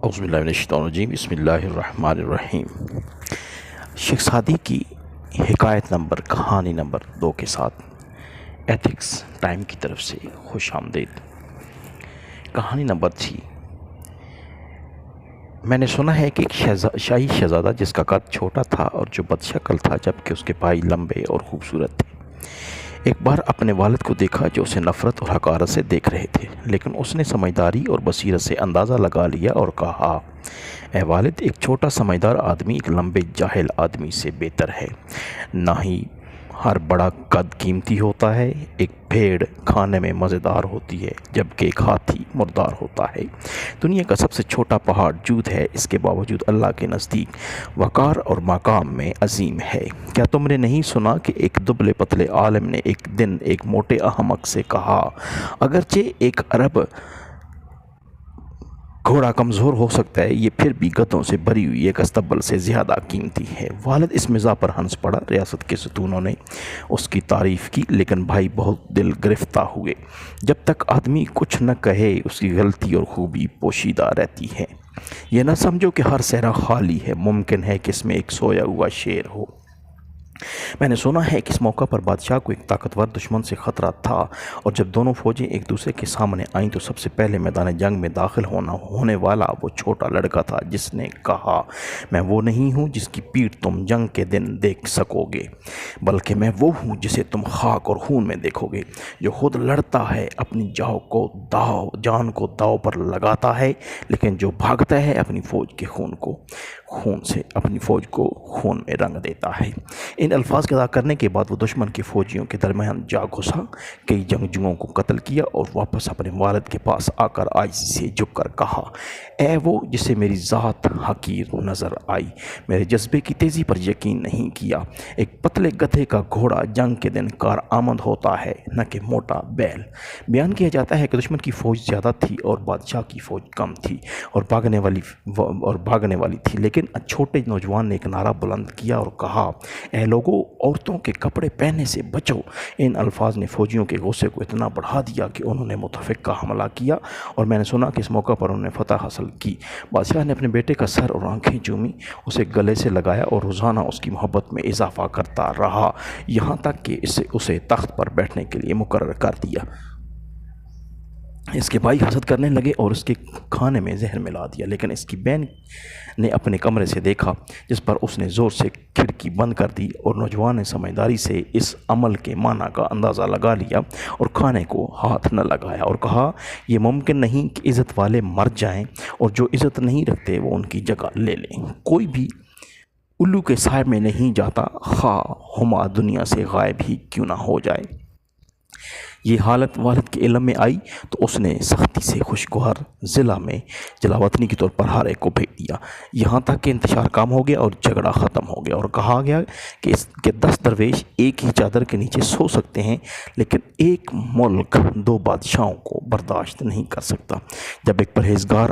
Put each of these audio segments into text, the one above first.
اعوذ باللہ من الشیطان الرجیم، بسم اللہ الرحمن الرحیم۔ شیخ سعدی کی حکایت نمبر کہانی نمبر 2 کے ساتھ ایتھکس ٹائم کی طرف سے خوش آمدید۔ کہانی نمبر 3۔ میں نے سنا ہے کہ ایک شاہی شہزادہ جس کا قد چھوٹا تھا اور جو بدشکل تھا جبکہ اس کے پائی لمبے اور خوبصورت تھے، ایک بار اپنے والد کو دیکھا جو اسے نفرت اور حقارت سے دیکھ رہے تھے، لیکن اس نے سمجھداری اور بصیرت سے اندازہ لگا لیا اور کہا، اے والد، ایک چھوٹا سمجھدار آدمی ایک لمبے جاہل آدمی سے بہتر ہے۔ نہ ہی ہر بڑا قد قیمتی ہوتا ہے، ایک بھیڑ کھانے میں مزیدار ہوتی ہے جبکہ ایک ہاتھی مردار ہوتا ہے۔ دنیا کا سب سے چھوٹا پہاڑ جود ہے، اس کے باوجود اللہ کے نزدیک وقار اور مقام میں عظیم ہے۔ کیا تم نے نہیں سنا کہ ایک دبلے پتلے عالم نے ایک دن ایک موٹے احمق سے کہا، اگرچہ ایک عرب گھوڑا کمزور ہو سکتا ہے، یہ پھر بھی گدھوں سے بھری ہوئی ایک استبل سے زیادہ قیمتی ہے۔ والد اس مزاح پر ہنس پڑا۔ ریاست کے ستونوں نے اس کی تعریف کی، لیکن بھائی بہت دل گرفتہ ہوئے۔ جب تک آدمی کچھ نہ کہے اس کی غلطی اور خوبی پوشیدہ رہتی ہے۔ یہ نہ سمجھو کہ ہر صحرا خالی ہے، ممکن ہے کہ اس میں ایک سویا ہوا شیر ہو۔ میں نے سنا ہے کہ اس موقع پر بادشاہ کو ایک طاقتور دشمن سے خطرہ تھا، اور جب دونوں فوجیں ایک دوسرے کے سامنے آئیں تو سب سے پہلے میدان جنگ میں داخل ہونے والا وہ چھوٹا لڑکا تھا جس نے کہا، میں وہ نہیں ہوں جس کی پیٹھ تم جنگ کے دن دیکھ سکو گے، بلکہ میں وہ ہوں جسے تم خاک اور خون میں دیکھو گے، جو خود لڑتا ہے، اپنی جان کو داؤ پر لگاتا ہے، لیکن جو بھاگتا ہے اپنی فوج کے اپنی فوج کو خون میں رنگ دیتا ہے۔ ان الفاظ کے ادا کرنے کے بعد وہ دشمن کی فوجیوں کے درمیان جا گھسا، کئی جنگجوؤں کو قتل کیا اور واپس اپنے والد کے پاس آ کر عاجزی سے جھک کر کہا، اے وہ جسے میری ذات حقیر نظر آئی، میرے جذبے کی تیزی پر یقین نہیں کیا۔ ایک پتلے گدھے کا گھوڑا جنگ کے دن کارآمد ہوتا ہے، نہ کہ موٹا بیل۔ بیان کیا جاتا ہے کہ دشمن کی فوج زیادہ تھی اور بادشاہ کی فوج کم تھی اور بھاگنے والی تھی، لیکن چھوٹے نوجوان نے ایک نعرہ بلند کیا اور کہا، اے لوگوں، عورتوں کے کپڑے پہننے سے بچو۔ ان الفاظ نے فوجیوں کے غصے کو اتنا بڑھا دیا کہ انہوں نے متفقہ حملہ کیا، اور میں نے سنا کہ اس موقع پر انہوں نے فتح حاصل کی۔ بادشاہ نے اپنے بیٹے کا سر اور آنکھیں چومی، اسے گلے سے لگایا اور روزانہ اس کی محبت میں اضافہ کرتا رہا، یہاں تک کہ اسے تخت پر بیٹھنے کے لیے مقرر کر دیا۔ اس کے بھائی حسد کرنے لگے اور اس کے کھانے میں زہر ملا دیا، لیکن اس کی بہن نے اپنے کمرے سے دیکھا، جس پر اس نے زور سے کھڑکی بند کر دی، اور نوجوان نے سمجھداری سے اس عمل کے معنی کا اندازہ لگا لیا اور کھانے کو ہاتھ نہ لگایا، اور کہا، یہ ممکن نہیں کہ عزت والے مر جائیں اور جو عزت نہیں رکھتے وہ ان کی جگہ لے لیں۔ کوئی بھی الو کے سائے میں نہیں جاتا، خواہ ہما دنیا سے غائب ہی کیوں نہ ہو جائے۔ یہ حالت والد کے علم میں آئی تو اس نے سختی سے خوشگوار ضلع میں جلاوطنی کے طور پر ہر ایک کو بھیج دیا، یہاں تک کہ انتشار کام ہو گیا اور جھگڑا ختم ہو گیا، اور کہا گیا کہ 10 درویش ایک ہی چادر کے نیچے سو سکتے ہیں، لیکن ایک ملک 2 بادشاہوں کو برداشت نہیں کر سکتا۔ جب ایک پرہیزگار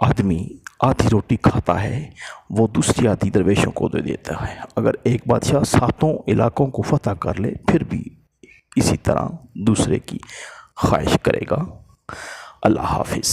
آدمی آدھی روٹی کھاتا ہے، وہ دوسری آدھی درویشوں کو دے دیتا ہے۔ اگر ایک بادشاہ 7 علاقوں کو فتح کر لے پھر بھی اسی طرح دوسرے کی خواہش کرے گا۔ اللہ حافظ۔